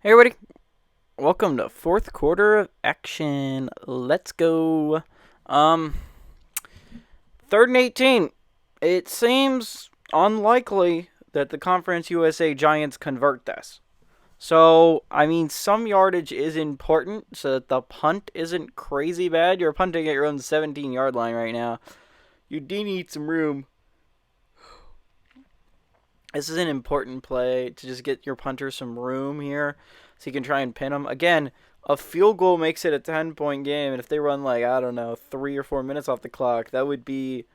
Hey everybody, welcome to fourth quarter of action. Let's go. Um, Third and 18. It seems unlikely that the Conference USA Giants convert this. So, some yardage is important so that the punt isn't crazy bad. You're punting at your own 17-yard line right now. You do need some room. This is an important play to just get your punter some room here so you can try and pin them. Again, a field goal makes it a 10-point game, and if they run 3 or 4 minutes off the clock, it's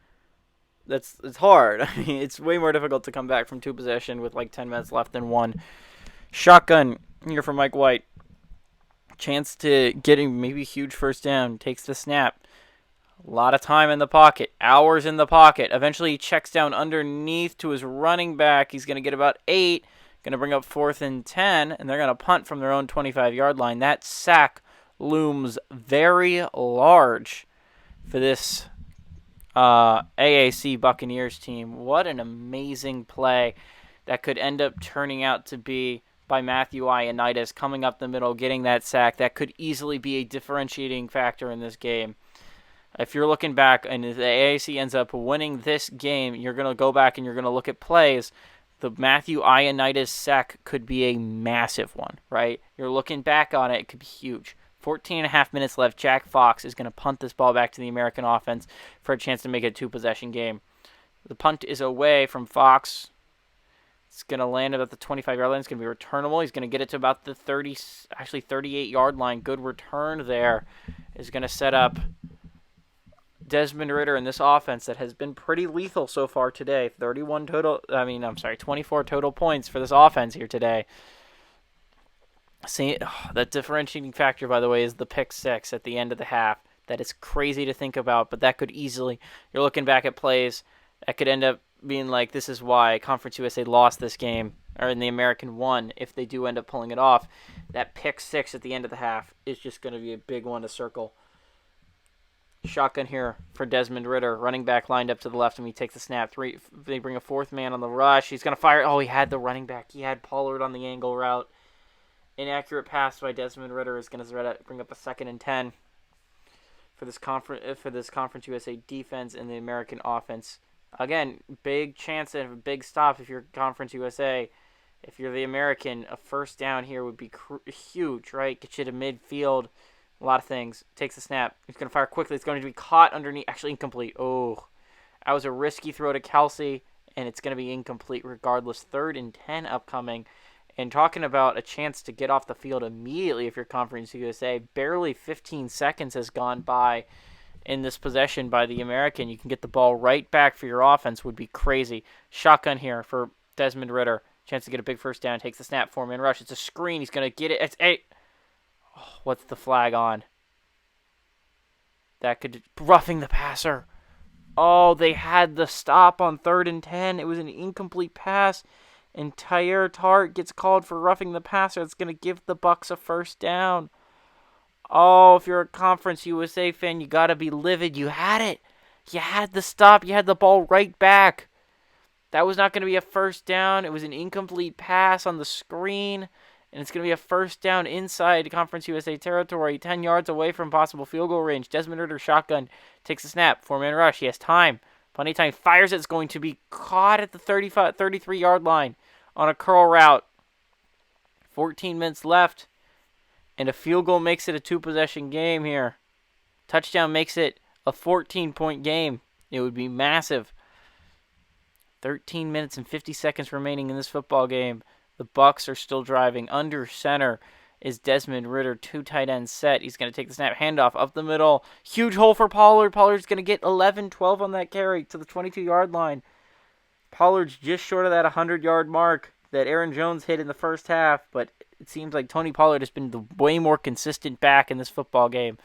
hard. It's way more difficult to come back from two possession with 10 minutes left than one. Shotgun here for Mike White. Chance to getting maybe huge first down. Takes the snap. A lot of time in the pocket. Hours in the pocket. Eventually he checks down underneath to his running back. He's going to get about 8. Going to bring up 4th and 10. And they're going to punt from their own 25-yard line. That sack looms very large for this AAC Buccaneers team. What an amazing play that could end up turning out to be by Matthew Ioannidis coming up the middle, getting that sack. That could easily be a differentiating factor in this game. If you're looking back and the AAC ends up winning this game, you're going to go back and you're going to look at plays. The Matthew Ioannidis sack could be a massive one, right? You're looking back on it, it could be huge. 14 and a half minutes left. Jack Fox is going to punt this ball back to the American offense for a chance to make it a two-possession game. The punt is away from Fox. It's going to land about the 25-yard line. It's going to be returnable. He's going to get it to about the 38-yard line. Good return there is going to set up Desmond Ridder in this offense that has been pretty lethal so far today. 24 total points for this offense here today. That differentiating factor, by the way, is the pick six at the end of the half. That is crazy to think about, but that could easily, you're looking back at plays that could end up being this is why Conference USA lost this game, or in the American won, if they do end up pulling it off. That pick six at the end of the half is just going to be a big one to circle. Shotgun here for Desmond Ridder. Running back lined up to the left, and we take the snap. They bring a 4th man on the rush. He's going to fire. Oh, he had the running back. He had Pollard on the angle route. Inaccurate pass by Desmond Ridder is going to bring up a 2nd and 10 for this Conference USA defense and the American offense. Again, big chance of a big stop if you're Conference USA. If you're the American, a first down here would be huge, right? Get you to midfield. A lot of things. Takes the snap. He's going to fire quickly. It's going to be caught underneath. Actually, incomplete. Oh, that was a risky throw to Kelsey, and it's going to be incomplete regardless. 3rd and 10 upcoming. And talking about a chance to get off the field immediately if you're Conference USA, barely 15 seconds has gone by in this possession by the American. You can get the ball right back for your offense. Would be crazy. Shotgun here for Desmond Ridder. Chance to get a big first down. Takes the snap. 4-man rush. It's a screen. He's going to get it. It's 8. Oh, what's the flag on? That could roughing the passer. Oh, they had the stop on 3rd and 10. It was an incomplete pass. And Tyler Tart gets called for roughing the passer. It's going to give the Bucs a first down. Oh, if you're a Conference USA fan, you got to be livid. You had it. You had the stop. You had the ball right back. That was not going to be a first down. It was an incomplete pass on the screen. And it's going to be a first down inside Conference USA territory, 10 yards away from possible field goal range. Desmond Ridder shotgun takes a snap. 4-man rush. He has time. Plenty of time. Fires it. It's going to be caught at the 33-yard line on a curl route. 14 minutes left. And a field goal makes it a two-possession game here. Touchdown makes it a 14-point game. It would be massive. 13 minutes and 50 seconds remaining in this football game. The Bucs are still driving. Under center is Desmond Ridder. 2 tight ends set. He's going to take the snap. Handoff up the middle. Huge hole for Pollard. Pollard's going to get 11-12 on that carry to the 22-yard line. Pollard's just short of that 100-yard mark that Aaron Jones hit in the first half, but it seems like Tony Pollard has been the way more consistent back in this football game.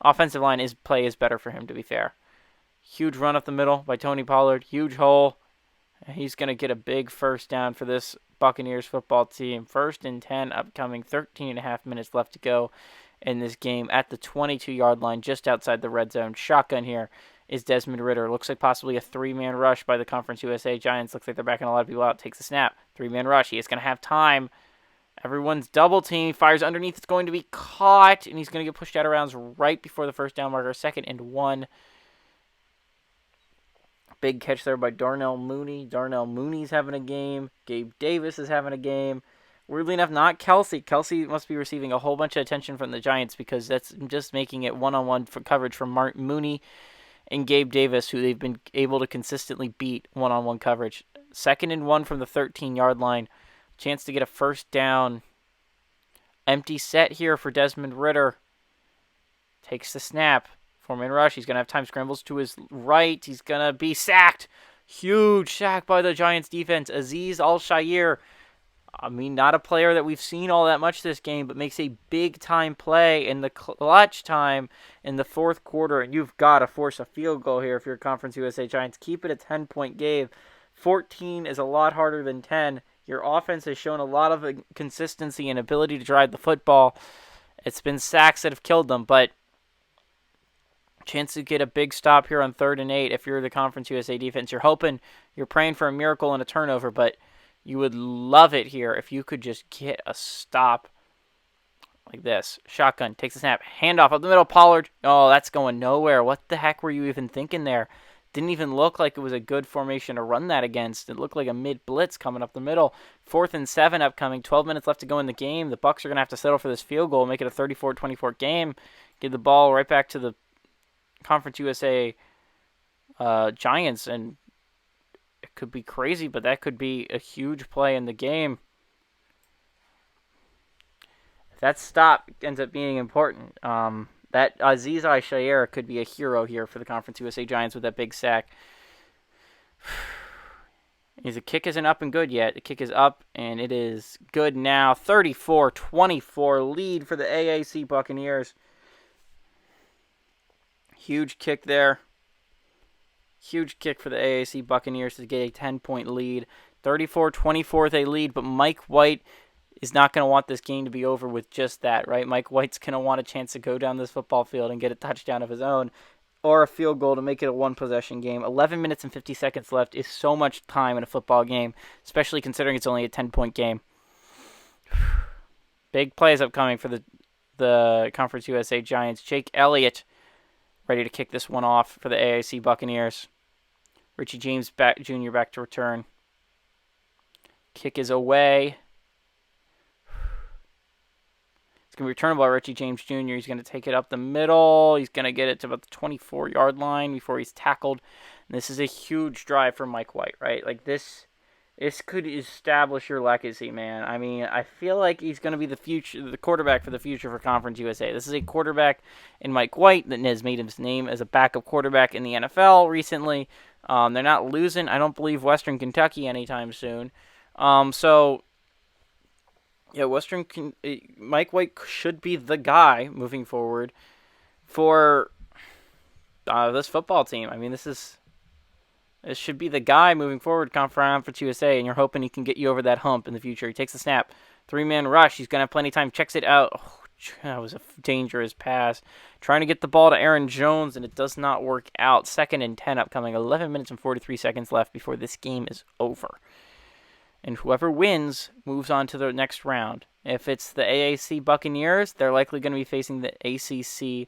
Offensive line play is better for him, to be fair. Huge run up the middle by Tony Pollard. Huge hole. He's going to get a big first down for this Buccaneers football team. 1st and 10 upcoming. 13 and a half minutes left to go in this game at the 22-yard line, just outside the red zone. Shotgun here is Desmond Ridder. Looks like possibly a 3-man rush by the Conference USA Giants. Looks like they're backing a lot of people out. Takes the snap. 3-man rush. He is going to have time. Everyone's double team. Fires underneath. It's going to be caught, and he's going to get pushed out of bounds right before the first down marker. 2nd and 1. Big catch there by Darnell Mooney. Darnell Mooney's having a game. Gabe Davis is having a game. Weirdly enough, not Kelsey. Kelsey must be receiving a whole bunch of attention from the Giants because that's just making it one-on-one for coverage from Mooney and Gabe Davis, who they've been able to consistently beat one-on-one coverage. 2nd and 1 from the 13-yard line. Chance to get a first down. Empty set here for Desmond Ridder. Takes the snap. 4-man rush. He's going to have time. Scrambles to his right. He's going to be sacked. Huge sack by the Giants defense. Azeez Al-Shaair. I mean, not a player that we've seen all that much this game, but makes a big-time play in the clutch time in the 4th quarter, and you've got to force a field goal here if you're Conference USA Giants. Keep it a 10-point game. 14 is a lot harder than 10. Your offense has shown a lot of consistency and ability to drive the football. It's been sacks that have killed them, but chance to get a big stop here on 3rd and 8 if you're the Conference USA defense. You're praying for a miracle and a turnover, but you would love it here if you could just get a stop like this. Shotgun, takes the snap, handoff up the middle, Pollard. Oh, that's going nowhere. What the heck were you even thinking there? Didn't even look like it was a good formation to run that against. It looked like a mid-blitz coming up the middle. 4th and 7 upcoming. 12 minutes left to go in the game. The Bucs are going to have to settle for this field goal, make it a 34-24 game. Give the ball right back to the Conference USA Giants, and it could be crazy, but that could be a huge play in the game. If that stop ends up being important, that Azeez Al-Shaair could be a hero here for the Conference USA Giants with that big sack. The kick isn't up and good yet. The kick is up, and it is good now. 34-24 lead for the AAC Buccaneers. Huge kick there. Huge kick for the AAC Buccaneers to get a 10-point lead. 34-24 they lead, but Mike White is not going to want this game to be over with just that, right? Mike White's going to want a chance to go down this football field and get a touchdown of his own or a field goal to make it a one-possession game. 11 minutes and 50 seconds left is so much time in a football game, especially considering it's only a 10-point game. Big plays upcoming for the Conference USA Giants. Jake Elliott ready to kick this one off for the AAC Buccaneers. Richie James Jr. back to return. Kick is away. It's going to be returned by Richie James Jr. He's going to take it up the middle. He's going to get it to about the 24-yard line before he's tackled. And this is a huge drive for Mike White, right? Like this could establish your legacy, man. I mean, I feel like he's going to be the quarterback for the future for Conference USA. This is a quarterback in Mike White that has made his name as a backup quarterback in the NFL recently. They're not losing, I don't believe, Western Kentucky anytime soon. Mike White should be the guy moving forward for this football team. I mean, this should be the guy moving forward for Conference USA, and you're hoping he can get you over that hump in the future. He takes the snap. 3-man rush. He's going to have plenty of time. Checks it out. Oh, that was a dangerous pass. Trying to get the ball to Aaron Jones, and it does not work out. 2nd and 10 upcoming. 11 minutes and 43 seconds left before this game is over. And whoever wins moves on to the next round. If it's the AAC Buccaneers, they're likely going to be facing the ACC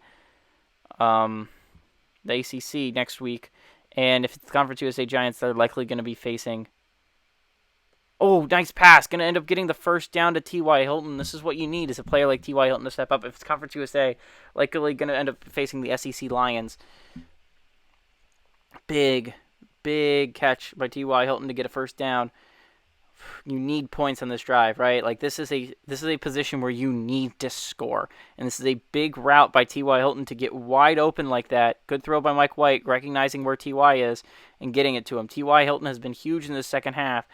next week. And if it's the Conference USA Giants, they're likely going to be facing... Oh, nice pass. Going to end up getting the first down to T.Y. Hilton. This is what you need, is a player like T.Y. Hilton to step up. If it's Conference USA, likely going to end up facing the SEC Lions. Big catch by T.Y. Hilton to get a first down. You need points on this drive, right? Like this is a position where you need to score, and this is a big route by T.Y. Hilton to get wide open like that. Good throw by Mike White, recognizing where T.Y. is and getting it to him. T.Y. Hilton has been huge in the second half.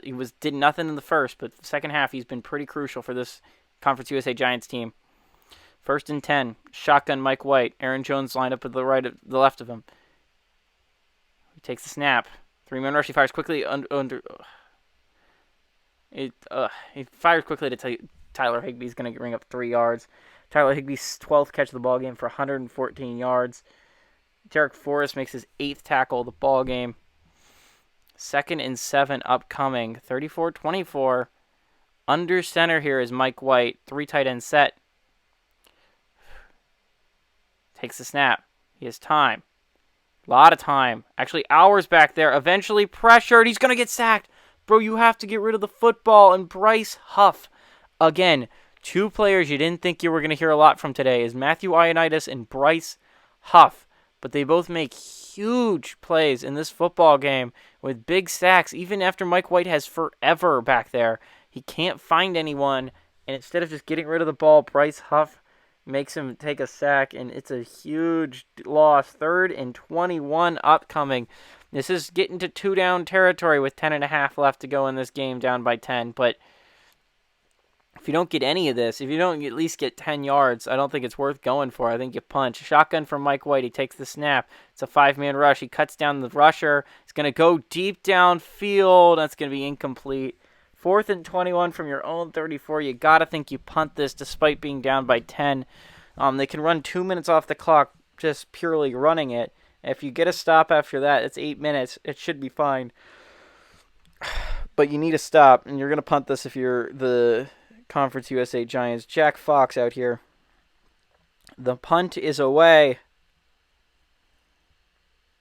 He did nothing in the first, but the second half he's been pretty crucial for this Conference USA Giants team. 1st and 10, shotgun Mike White. Aaron Jones lined up at the left of him. He takes the snap. 3-man rush. He fires quickly under. He fires quickly to Tyler Higbee. He's going to ring up 3 yards. Tyler Higbee's 12th catch of the ball game for 114 yards. Derek Forrest makes his 8th tackle of the ball game. 2nd and 7 upcoming. 34-24. Under center here is Mike White. 3 tight end set. Takes the snap. He has time. A lot of time. Actually, hours back there. Eventually pressured. He's going to get sacked. Bro, you have to get rid of the football. And Bryce Huff. Again, 2 players you didn't think you were going to hear a lot from today is Matthew Ioannidis and Bryce Huff. But they both make huge plays in this football game with big sacks. Even after Mike White has forever back there, he can't find anyone. And instead of just getting rid of the ball, Bryce Huff makes him take a sack, and it's a huge loss. 3rd and 21 upcoming. This is getting to 2-down territory with 10.5 left to go in this game, down by 10. But if you don't get any of this, if you don't at least get 10 yards, I don't think it's worth going for. I think you punch. Shotgun from Mike White. He takes the snap. It's a 5-man rush. He cuts down the rusher. It's going to go deep downfield. That's going to be incomplete. 4th and 21 from your own 34. You got to think you punt this despite being down by 10. They can run 2 minutes off the clock just purely running it. If you get a stop after that, it's 8 minutes. It should be fine. But you need a stop, and you're going to punt this if you're the Conference USA Giants. Jack Fox out here. The punt is away.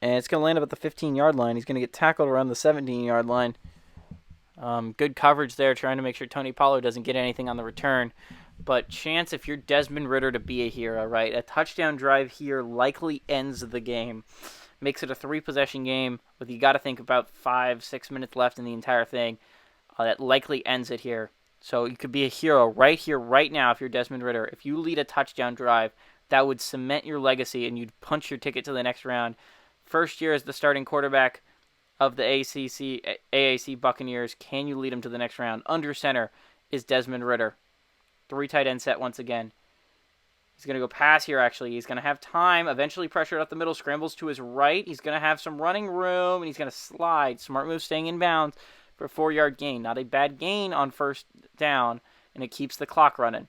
And it's going to land up at the 15-yard line. He's going to get tackled around the 17-yard line. Good coverage there, trying to make sure Tony Pollard doesn't get anything on the return. But chance if you're Desmond Ridder to be a hero, right? A touchdown drive here likely ends the game. Makes it a 3-possession game with, you got to think, about 5-6 minutes left in the entire thing. That likely ends it here. So you could be a hero right here, right now if you're Desmond Ridder. If you lead a touchdown drive, that would cement your legacy and you'd punch your ticket to the next round. First year as the starting quarterback of the AAC Buccaneers. Can you lead him to the next round? Under center is Desmond Ridder. 3 tight end set once again. He's going to go pass here, actually. He's going to have time. Eventually pressured up the middle. Scrambles to his right. He's going to have some running room, and he's going to slide. Smart move staying in bounds for a 4-yard gain. Not a bad gain on first down, and it keeps the clock running.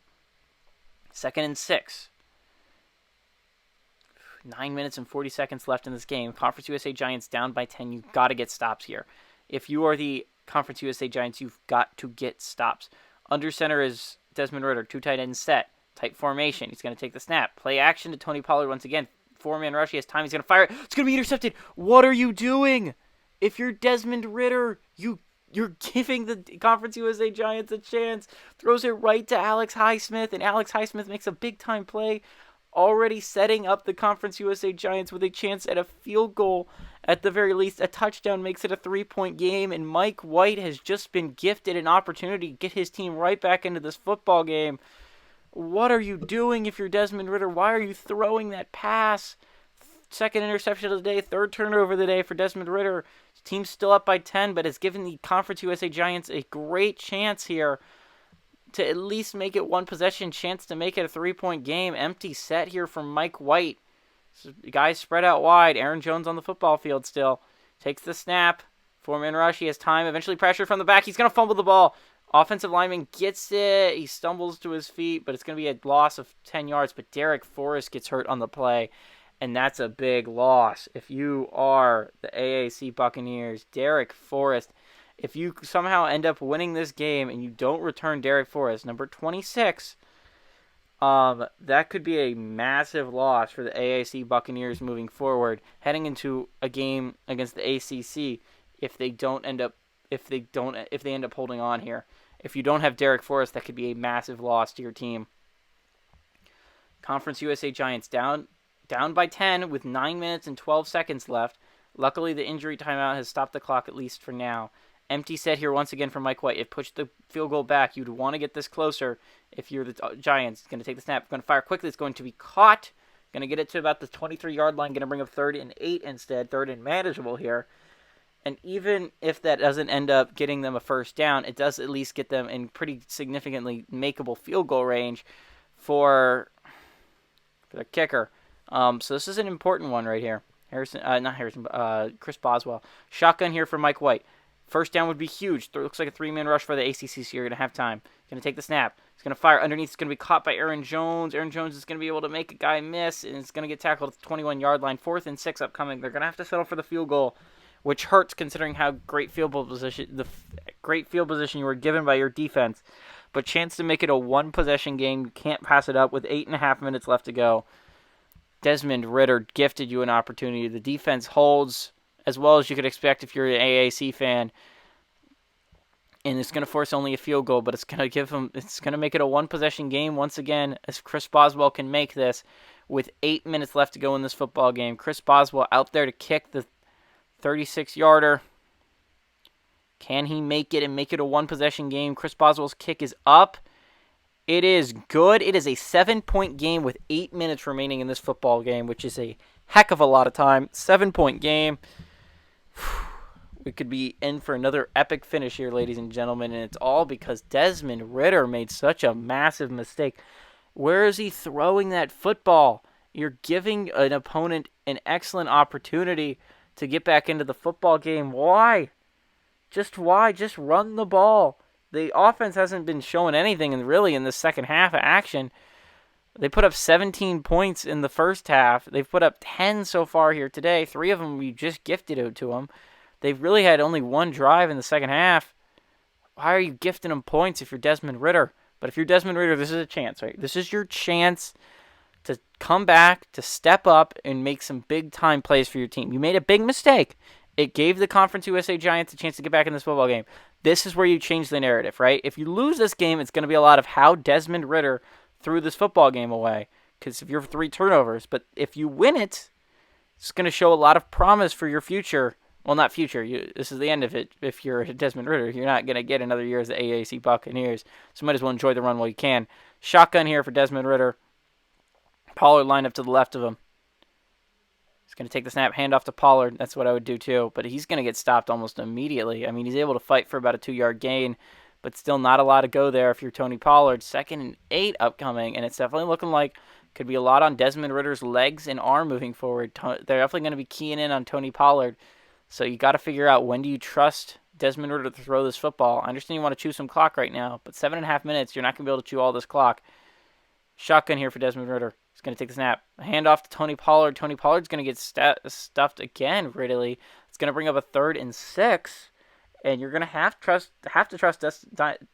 2nd and 6. 9 minutes and 40 seconds left in this game. Conference USA Giants down by 10. You've got to get stops here. If you are the Conference USA Giants, you've got to get stops. Under center is Desmond Ridder. 2 tight ends set. Tight formation. He's going to take the snap. Play action to Tony Pollard once again. 4-man rush. He has time. He's going to fire it. It's going to be intercepted. What are you doing? If you're Desmond Ridder, you're giving the Conference USA Giants a chance. Throws it right to Alex Highsmith, and Alex Highsmith makes a big-time play, already setting up the Conference USA Giants with a chance at a field goal. At the very least, a touchdown makes it a 3-point game, and Mike White has just been gifted an opportunity to get his team right back into this football game. What are you doing if you're Desmond Ridder? Why are you throwing that pass? 2nd interception of the day, 3rd turnover of the day for Desmond Ridder. His team's still up by 10, but it's given the Conference USA Giants a great chance here to at least make it 1 possession, chance to make it a 3-point game. Empty set here from Mike White. So guys spread out wide. Aaron Jones on the football field still. Takes the snap. 4-man rush. He has time. Eventually pressure from the back. He's going to fumble the ball. Offensive lineman gets it. He stumbles to his feet, but it's going to be a loss of 10 yards. But Derek Forrest gets hurt on the play, and that's a big loss. If you are the AAC Buccaneers, Derek Forrest, if you somehow end up winning this game and you don't return Derek Forrest, number 26, that could be a massive loss for the AAC Buccaneers moving forward, heading into a game against the ACC if they end up holding on here. If you don't have Derek Forrest, that could be a massive loss to your team. Conference USA Giants down by 10 with 9 minutes and 12 seconds left. Luckily, the injury timeout has stopped the clock, at least for now. Empty set here once again from Mike White. If pushed the field goal back, you'd want to get this closer if you're the Giants. Going to take the snap. Going to fire quickly. It's going to be caught. Going to get it to about the 23-yard line. Going to bring up 3rd and 8 instead. 3rd and manageable here. And even if that doesn't end up getting them a first down, it does at least get them in pretty significantly makeable field goal range for the kicker. So this is an important one right here. Chris Boswell. Shotgun here for Mike White. First down would be huge. Looks like a 3-man rush for the ACC, so you're going to have time. Going to take the snap. He's going to fire underneath. It's going to be caught by Aaron Jones. Aaron Jones is going to be able to make a guy miss, and it's going to get tackled at the 21-yard line. 4th and 6 upcoming. They're going to have to settle for the field goal which hurts considering how great field position you were given by your defense. But chance to make it a one-possession game. You can't pass it up with 8.5 minutes left to go. Desmond Ridder gifted you an opportunity. The defense holds as well as you could expect if you're an AAC fan. And it's going to force only a field goal, but it's going to make it a one-possession game once again, as Chris Boswell can make this with 8 minutes left to go in this football game. Chris Boswell out there to kick the 36-yarder. Can he make it and make it a one-possession game? Chris Boswell's kick is up. It is good. It is a 7-point game with 8 minutes remaining in this football game, which is a heck of a lot of time. 7-point game. We could be in for another epic finish here, ladies and gentlemen, and it's all because Desmond Ridder made such a massive mistake. Where is he throwing that football? You're giving an opponent an excellent opportunity to get back into the football game. Why? Why? Just run the ball. The offense hasn't been showing anything in the second half of action. They put up 17 points in the first half. They've put up 10 so far here today. 3 of them we just gifted it to them. They've really had only one drive in the second half. Why are you gifting them points if you're Desmond Ridder? But if you're Desmond Ridder, this is a chance, right? This is your chance to come back, to step up, and make some big-time plays for your team. You made a big mistake. It gave the Conference USA Giants a chance to get back in this football game. This is where you change the narrative, right? If you lose this game, it's going to be a lot of how Desmond Ridder threw this football game away because of your 3 turnovers. But if you win it, it's going to show a lot of promise for your future. Well, not future. This is the end of it. If you're Desmond Ridder, you're not going to get another year as the AAC Buccaneers. So you might as well enjoy the run while you can. Shotgun here for Desmond Ridder. Pollard lined up to the left of him. He's going to take the snap, hand off to Pollard. That's what I would do too. But he's going to get stopped almost immediately. I mean, he's able to fight for about a 2-yard gain, but still not a lot to go there if you're Tony Pollard. 2nd and 8 upcoming, and it's definitely looking like could be a lot on Desmond Ridder's legs and arm moving forward. They're definitely going to be keying in on Tony Pollard. So you got to figure out, when do you trust Desmond Ridder to throw this football? I understand you want to chew some clock right now, but 7.5 minutes, you're not going to be able to chew all this clock. Shotgun here for Desmond Ridder. He's going to take the snap. Hand off to Tony Pollard. Tony Pollard's going to get stuffed again, Ridley. It's going to bring up a 3rd and 6, and you're going to have to trust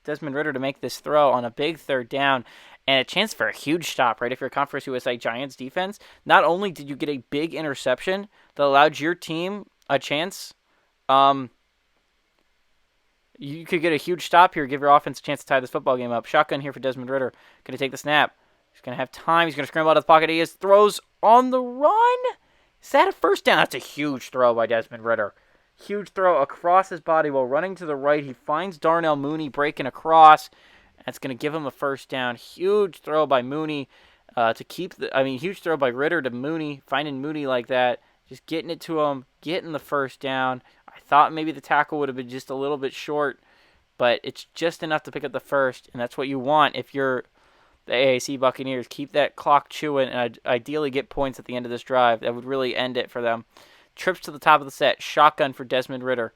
Desmond Ridder to make this throw on a big 3rd down, and a chance for a huge stop, right? If you're a Conference USA Giants defense, not only did you get a big interception that allowed your team a chance, you could get a huge stop here, give your offense a chance to tie this football game up. Shotgun here for Desmond Ridder. Going to take the snap. He's going to have time. He's going to scramble out of the pocket. He throws on the run. Is that a first down? That's a huge throw by Desmond Ridder. Huge throw across his body while running to the right. He finds Darnell Mooney breaking across. That's going to give him a first down. Huge throw by Mooney huge throw by Ridder to Mooney, finding Mooney like that. Just getting it to him, getting the first down. I thought maybe the tackle would have been just a little bit short, but it's just enough to pick up the first, and that's what you want if you're the AAC Buccaneers. Keep that clock chewing and ideally get points at the end of this drive. That would really end it for them. Trips to the top of the set. Shotgun for Desmond Ridder.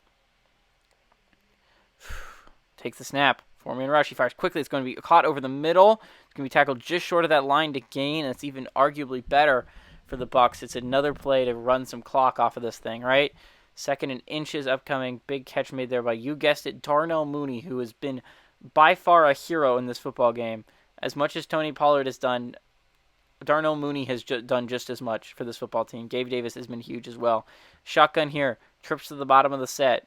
Takes the snap. 4-man rush. He fires quickly. It's going to be caught over the middle. It's going to be tackled just short of that line to gain, and it's even arguably better for the Bucs. It's another play to run some clock off of this thing, right? 2nd and inches upcoming. Big catch made there by, you guessed it, Darnell Mooney, who has been by far a hero in this football game. As much as Tony Pollard has done, Darnell Mooney has done just as much for this football team. Gabe Davis has been huge as well. Shotgun here. Trips to the bottom of the set.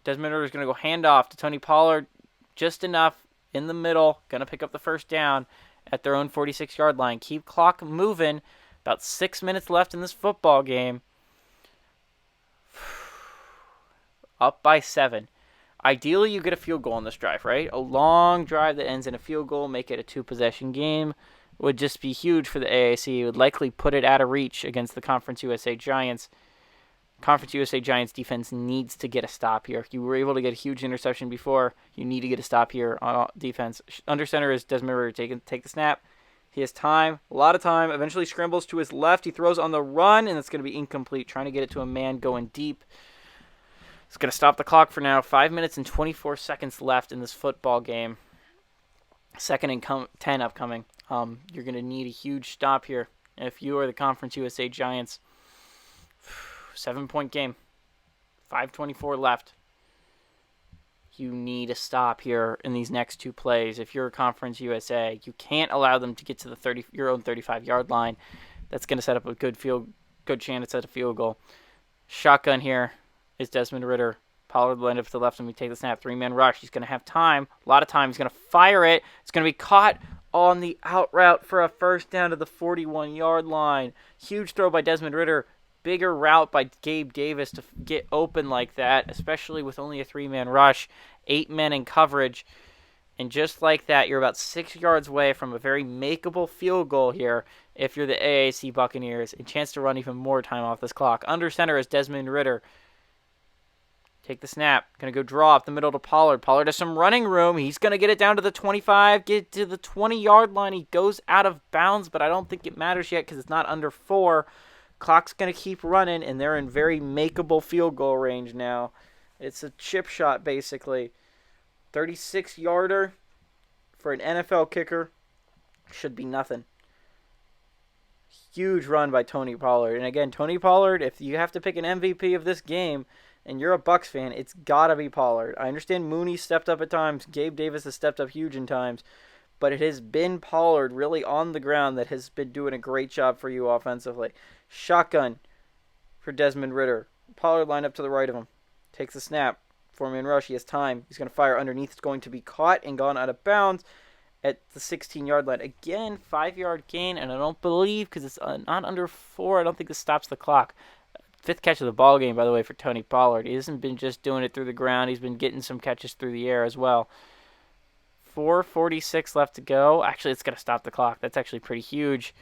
Desmond Ridder is going to go handoff to Tony Pollard. Just enough in the middle. Going to pick up the first down at their own 46-yard line. Keep clock moving. About 6 minutes left in this football game. Up by 7. Ideally, you get a field goal on this drive, right? A long drive that ends in a field goal, make it a 2-possession game, would just be huge for the AAC. It would likely put it out of reach against the Conference USA Giants. Conference USA Giants defense needs to get a stop here. You were able to get a huge interception before. You need to get a stop here on defense. Under center is Desmond Ridder. Take the snap. He has time, a lot of time. Eventually scrambles to his left. He throws on the run, and it's going to be incomplete. Trying to get it to a man going deep. It's going to stop the clock for now. 5 minutes and 24 seconds left in this football game. 2nd and 10 upcoming. You're going to need a huge stop here if you are the Conference USA Giants. 7-point game. 5:24 left. You need a stop here in these next two plays. If you're Conference USA, you can't allow them to get to the your own 35-yard line. That's going to set up a good chance at a field goal. Shotgun here is Desmond Ridder. Pollard will end up to the left and we take the snap. 3-man rush. He's going to have time. A lot of time. He's going to fire it. It's going to be caught on the out route for a first down to the 41-yard line. Huge throw by Desmond Ridder. Bigger route by Gabe Davis to get open like that, especially with only a 3-man rush, 8 men in coverage. And just like that, you're about 6 yards away from a very makeable field goal here if you're the AAC Buccaneers. A chance to run even more time off this clock. Under center is Desmond Ridder. Take the snap. Going to go draw up the middle to Pollard. Pollard has some running room. He's going to get it down to the 25, get to the 20-yard line. He goes out of bounds, but I don't think it matters yet because it's not under 4. Clock's going to keep running, and they're in very makeable field goal range now. It's a chip shot, basically. 36-yarder for an NFL kicker should be nothing. Huge run by Tony Pollard. And again, Tony Pollard, if you have to pick an MVP of this game and you're a Bucs fan, it's got to be Pollard. I understand Mooney stepped up at times. Gabe Davis has stepped up huge in times. But it has been Pollard really on the ground that has been doing a great job for you offensively. Shotgun for Desmond Ridder. Pollard lined up to the right of him. Takes the snap. 4-man rush. He has time. He's going to fire underneath. It's going to be caught and gone out of bounds at the 16-yard line. Again, 5-yard gain, and I don't believe, because it's not under 4, I don't think this stops the clock. 5th catch of the ball game, by the way, for Tony Pollard. He hasn't been just doing it through the ground. He's been getting some catches through the air as well. 4:46 left to go. Actually, it's going to stop the clock. That's actually pretty huge.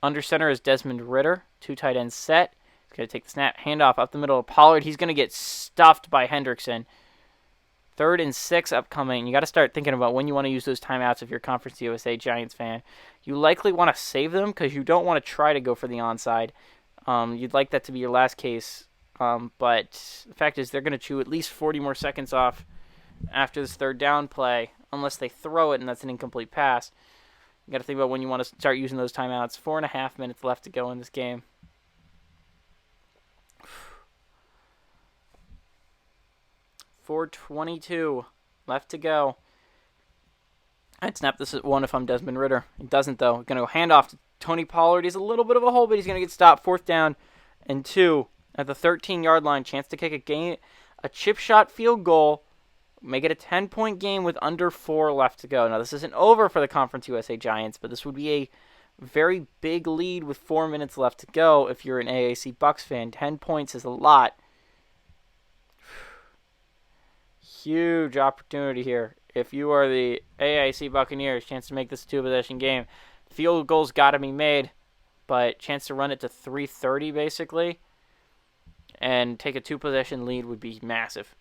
Under center is Desmond Ridder. 2 tight ends set. He's going to take the snap. Handoff up the middle of Pollard. He's going to get stuffed by Hendrickson. 3rd and 6 upcoming. You got to start thinking about when you want to use those timeouts if you're a Conference USA Giants fan. You likely want to save them because you don't want to try to go for the onside. You'd like that to be your last case. But the fact is they're going to chew at least 40 more seconds off after this 3rd down play, unless they throw it and that's an incomplete pass. You got to think about when you want to start using those timeouts. 4.5 minutes left to go in this game. 4:22 left to go. I'd snap this at 1 if I'm Desmond Ridder. It doesn't, though. Going to go handoff to Tony Pollard. He's a little bit of a hole, but he's going to get stopped. 4th down and 2 at the 13-yard line. Chance to kick a chip shot field goal. Make it a 10-point game with under 4 left to go. Now, this isn't over for the Conference USA Giants, but this would be a very big lead with 4 minutes left to go if you're an AAC Bucs fan. 10 points is a lot. Huge opportunity here. If you are the AAC Buccaneers, chance to make this a 2-possession game. Field goals got to be made, but chance to run it to 3:30 basically and take a 2-possession lead would be massive.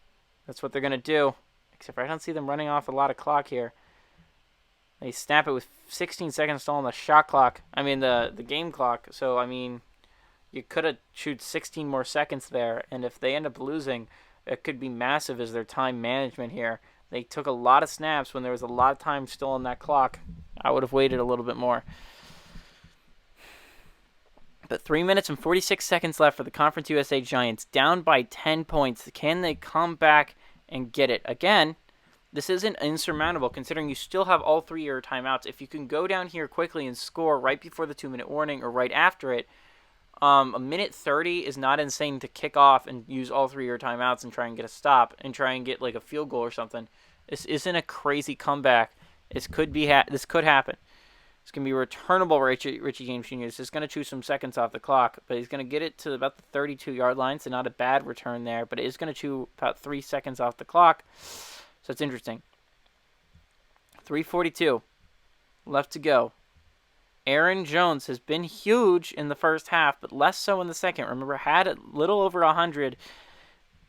That's what they're going to do. Except I don't see them running off a lot of clock here. They snap it with 16 seconds still on the shot clock. I mean, the game clock. So, I mean, you could have chewed 16 more seconds there. And if they end up losing, it could be massive as their time management here. They took a lot of snaps when there was a lot of time still on that clock. I would have waited a little bit more. But 3 minutes and 46 seconds left for the Conference USA Giants. Down by 10 points. Can they come back and get it? Again, this isn't insurmountable considering you still have all 3 of your timeouts. If you can go down here quickly and score right before the 2-minute warning or right after it, a minute 30 is not insane to kick off and use all 3 of your timeouts and try and get a stop and try and get like a field goal or something. This isn't a crazy comeback. This could happen. It's going to be returnable Richie James Jr. This is going to chew some seconds off the clock, but he's going to get it to about the 32-yard line, so not a bad return there, but it is going to chew about 3 seconds off the clock, so it's interesting. 3:42 left to go. Aaron Jones has been huge in the first half, but less so in the second. Remember, had a little over 100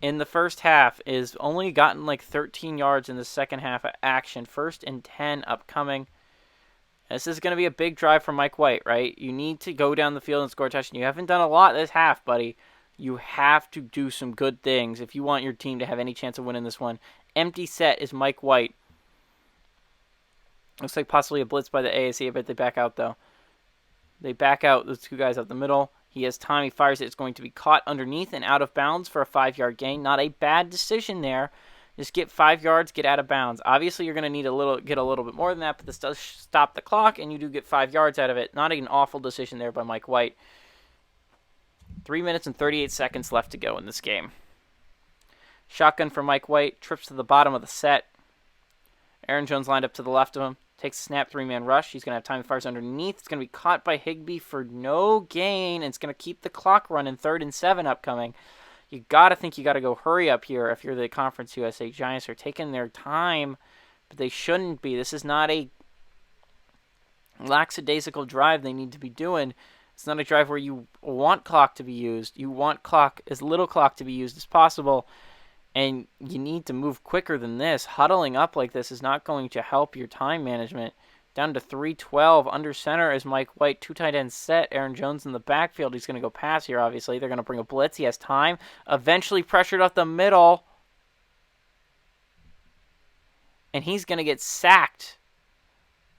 in the first half, is only gotten like 13 yards in the second half of action. 1st and 10 upcoming. This is going to be a big drive for Mike White, right? You need to go down the field and score a touchdown. You haven't done a lot this half, buddy. You have to do some good things if you want your team to have any chance of winning this one. Empty set is Mike White. Looks like possibly a blitz by the AAC. I bet they back out, though. They back out those 2 guys up the middle. He has time. He fires it. It's going to be caught underneath and out of bounds for a 5-yard gain. Not a bad decision there. Just get 5 yards, get out of bounds. Obviously, you're going to need get a little bit more than that, but this does stop the clock, and you do get 5 yards out of it. Not an awful decision there by Mike White. 3 minutes and 38 seconds left to go in this game. Shotgun for Mike White. Trips to the bottom of the set. Aaron Jones lined up to the left of him. Takes a snap, 3-man rush. He's going to have time. Fires underneath. It's going to be caught by Higbee for no gain. And it's going to keep the clock running. 3rd and 7 upcoming. You got to go hurry up here if you're the Conference USA Giants. Are taking their time, but they shouldn't be. This is not a lackadaisical drive they need to be doing. It's not a drive where you want clock to be used. You want as little clock to be used as possible. And you need to move quicker than this. Huddling up like this is not going to help your time management. Down to 3:12. Under center is Mike White. 2 tight ends set. Aaron Jones in the backfield. He's going to go pass here, obviously. They're going to bring a blitz. He has time. Eventually pressured up the middle. And he's going to get sacked.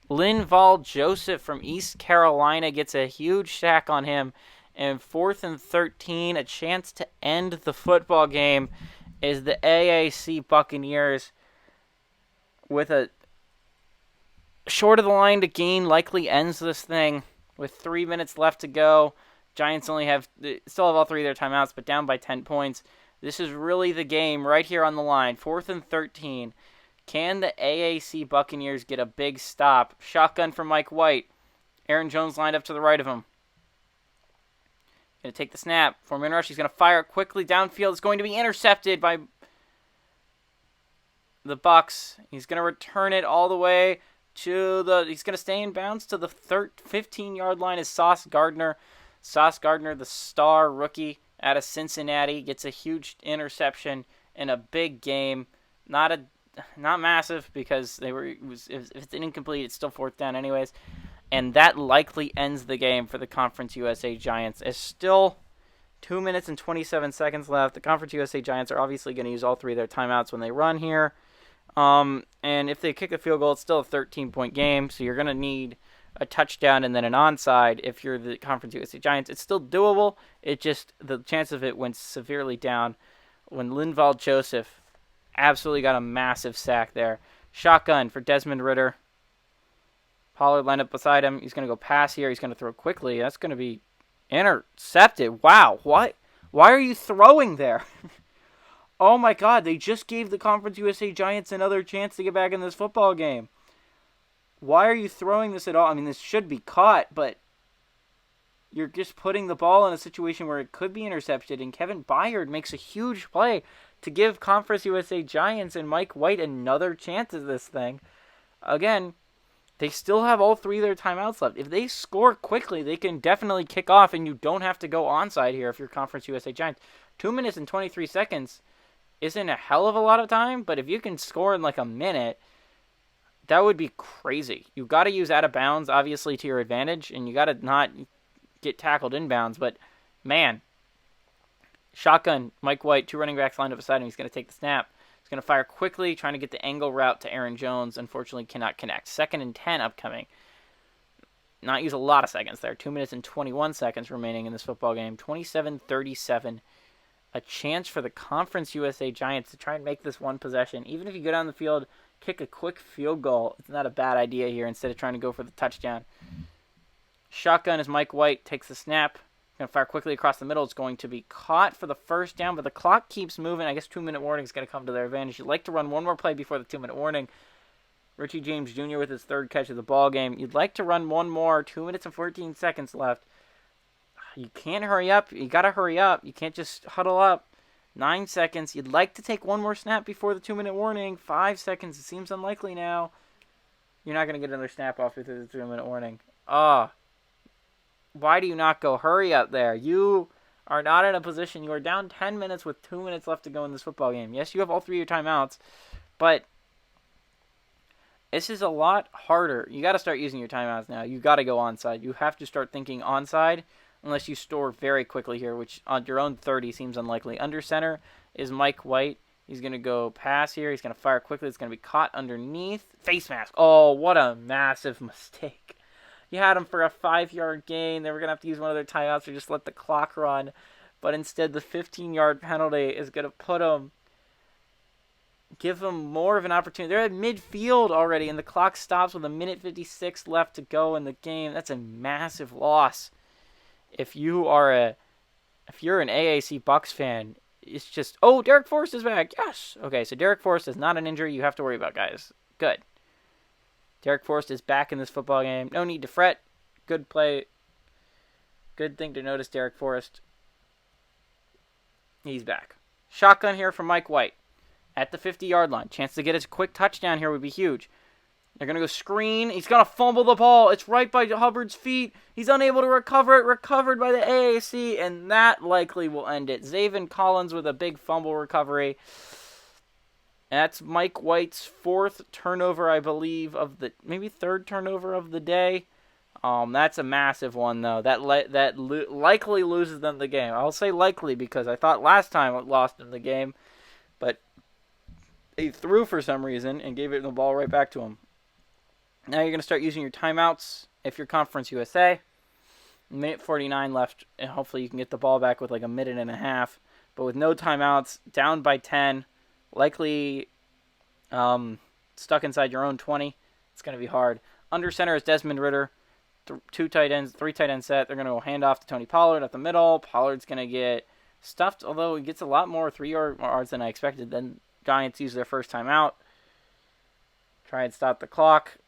Linval Joseph from East Carolina gets a huge sack on him. And 4th and 13. A chance to end the football game. Is the AAC Buccaneers with a short of the line to gain likely ends this thing with 3 minutes left to go. Giants still have all 3 of their timeouts, but down by 10 points. This is really the game right here on the line. 4th and 13. Can the AAC Buccaneers get a big stop? Shotgun for Mike White. Aaron Jones lined up to the right of him. Going to take the snap. 4-man rush. He's going to fire it quickly downfield. It's going to be intercepted by the Bucs. He's going to return it all the way to he's going to stay in bounds to the 15-yard line is Sauce Gardner. Sauce Gardner, the star rookie out of Cincinnati, gets a huge interception in a big game. Not massive because if it's incomplete, it's still 4th down anyways. And that likely ends the game for the Conference USA Giants. It's still 2 minutes and 27 seconds left. The Conference USA Giants are obviously going to use all 3 of their timeouts when they run here. And if they kick a field goal, it's still a 13-point game. So you're going to need a touchdown and then an onside if you're the Conference USA Giants. It's still doable. The chance of it went severely down when Linval Joseph absolutely got a massive sack there. Shotgun for Desmond Ridder. Pollard lined up beside him. He's going to go pass here. He's going to throw quickly. That's going to be intercepted. Wow. What? Why are you throwing there? Oh, my God. They just gave the Conference USA Giants another chance to get back in this football game. Why are you throwing this at all? I mean, this should be caught, but you're just putting the ball in a situation where it could be intercepted, and Kevin Byard makes a huge play to give Conference USA Giants and Mike White another chance at this thing. Again, they still have all 3 of their timeouts left. If they score quickly, they can definitely kick off, and you don't have to go onside here if you're Conference USA Giants. 2 minutes and 23 seconds isn't a hell of a lot of time, but if you can score in like a minute, that would be crazy. You got to use out of bounds, obviously, to your advantage, and you got to not get tackled inbounds. But, man, shotgun, Mike White, 2 running backs lined up beside him. He's going to take the snap. He's going to fire quickly, trying to get the angle route to Aaron Jones. Unfortunately, cannot connect. 2nd and 10 upcoming. Not use a lot of seconds there. 2 minutes and 21 seconds remaining in this football game. 27-37. A chance for the Conference USA Giants to try and make this one possession. Even if you go down the field, kick a quick field goal, it's not a bad idea here instead of trying to go for the touchdown. Shotgun as Mike White takes the snap. Going to fire quickly across the middle. It's going to be caught for the first down, but the clock keeps moving. I guess 2-minute warning is going to come to their advantage. You'd like to run one more play before the 2-minute warning. Richie James Jr. with his 3rd catch of the ball game. You'd like to run one more. 2 minutes and 14 seconds left. You can't hurry up. You got to hurry up. You can't just huddle up. 9 seconds. You'd like to take one more snap before the 2-minute warning. 5 seconds. It seems unlikely now. You're not going to get another snap off after the 3-minute warning. Why do you not go? Hurry up there. You are not in a position. You are down 10 minutes with 2 minutes left to go in this football game. Yes, you have all 3 of your timeouts, but this is a lot harder. You got to start using your timeouts now. You got to go onside. You have to start thinking onside unless you store very quickly here, which on your own 30 seems unlikely. Under center is Mike White. He's going to go pass here. He's going to fire quickly. It's going to be caught underneath. Face mask. Oh, what a massive mistake. He had him for a 5-yard gain. They were going to have to use one of their timeouts or just let the clock run. But instead, the 15-yard penalty is going to put him, give them more of an opportunity. They're at midfield already, and the clock stops with 1:56 left to go in the game. That's a massive loss. If you're an AAC Bucks fan, it's just, oh, Derek Forrest is back. Yes. Okay, so Derek Forrest is not an injury you have to worry about, guys. Good. Derek Forrest is back in this football game. No need to fret. Good play. Good thing to notice, Derek Forrest. He's back. Shotgun here from Mike White at the 50-yard line. Chance to get a quick touchdown here would be huge. They're going to go screen. He's going to fumble the ball. It's right by Hubbard's feet. He's unable to recover it. Recovered by the AAC, and that likely will end it. Zaven Collins with a big fumble recovery. That's Mike White's 4th turnover, I believe, maybe 3rd turnover of the day. That's a massive one, though. That likely loses them the game. I'll say likely because I thought last time it lost them the game, but they threw for some reason and gave it the ball right back to him. Now you're going to start using your timeouts if you're Conference USA. 1:49 left, and hopefully you can get the ball back with like a minute and a half. But with no timeouts, down by 10, likely stuck inside your own 20. It's going to be hard. Under center is Desmond Ridder. 3 tight ends set. They're going to go hand off to Tony Pollard at the middle. Pollard's going to get stuffed, although he gets a lot more 3-yard than I expected. Then Giants use their first timeout. Try and stop the clock.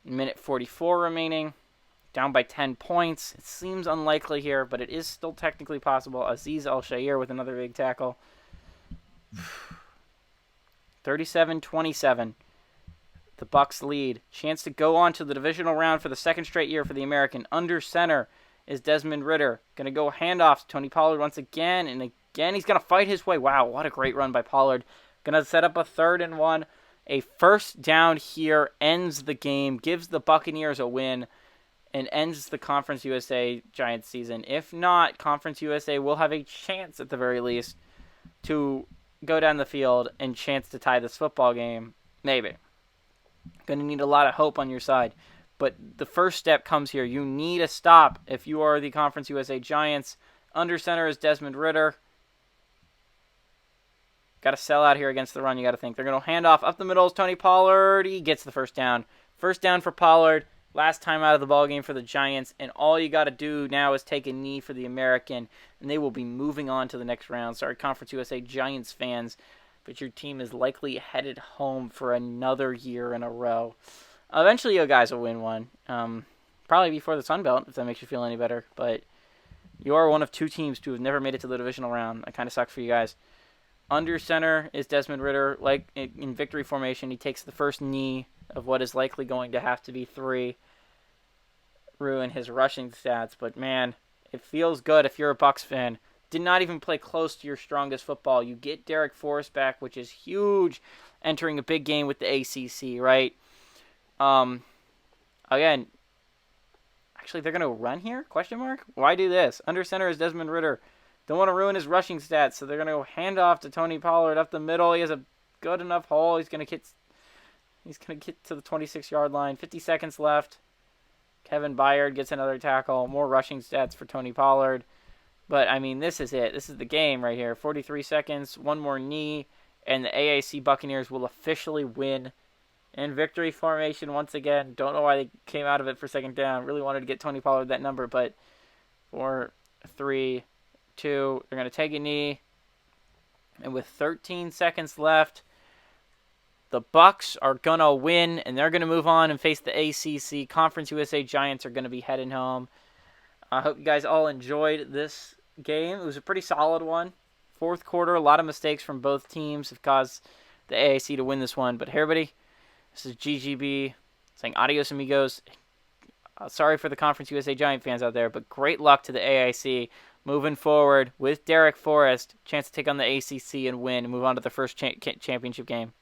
1:44 remaining. Down by 10 points. It seems unlikely here, but it is still technically possible. Aziz Al-Shair with another big tackle. 37-27. The Bucks lead. Chance to go on to the divisional round for the 2nd straight year for the American. Under center is Desmond Ridder. Going to go handoff to Tony Pollard once again. And again, he's going to fight his way. Wow, what a great run by Pollard. Going to set up a 3rd and 1. A first down here ends the game, gives the Buccaneers a win, and ends the Conference USA Giants season. If not, Conference USA will have a chance at the very least to go down the field and chance to tie this football game. Maybe. Going to need a lot of hope on your side. But the first step comes here. You need a stop if you are the Conference USA Giants. Under center is Desmond Ridder. Got to sell out here against the run, you got to think. They're going to hand off. Up the middle is Tony Pollard. He gets the first down. First down for Pollard. Last time out of the ballgame for the Giants. And all you got to do now is take a knee for the American. And they will be moving on to the next round. Sorry, Conference USA Giants fans. But your team is likely headed home for another year in a row. Eventually, you guys will win one. Probably before the Sun Belt, if that makes you feel any better. But you are one of 2 teams to have never made it to the divisional round. That kind of sucks for you guys. Under center is Desmond Ridder. Like in victory formation, he takes the first knee of what is likely going to have to be 3. Ruin his rushing stats. But, man, it feels good if you're a Bucs fan. Did not even play close to your strongest football. You get Derek Forrest back, which is huge, entering a big game with the ACC, right? Again, actually, they're going to run here? Question mark? Why do this? Under center is Desmond Ridder. Don't want to ruin his rushing stats, so they're going to go hand off to Tony Pollard up the middle. He has a good enough hole. He's going to get to the 26-yard line. 50 seconds left. Kevin Byard gets another tackle. More rushing stats for Tony Pollard. But, I mean, this is it. This is the game right here. 43 seconds, one more knee, and the AAC Buccaneers will officially win in victory formation once again. Don't know why they came out of it for 2nd down. Really wanted to get Tony Pollard that number, but 4, 3, 2, they're going to take a knee. And with 13 seconds left, the Bucs are going to win, and they're going to move on and face the ACC. Conference USA Giants are going to be heading home. I hope you guys all enjoyed this game. It was a pretty solid one. 4th quarter, a lot of mistakes from both teams have caused the AAC to win this one. But hey, everybody, this is GGB saying adios, amigos. Sorry for the Conference USA Giant fans out there, but great luck to the AAC moving forward with Derek Forrest. Chance to take on the ACC and win and move on to the first championship game.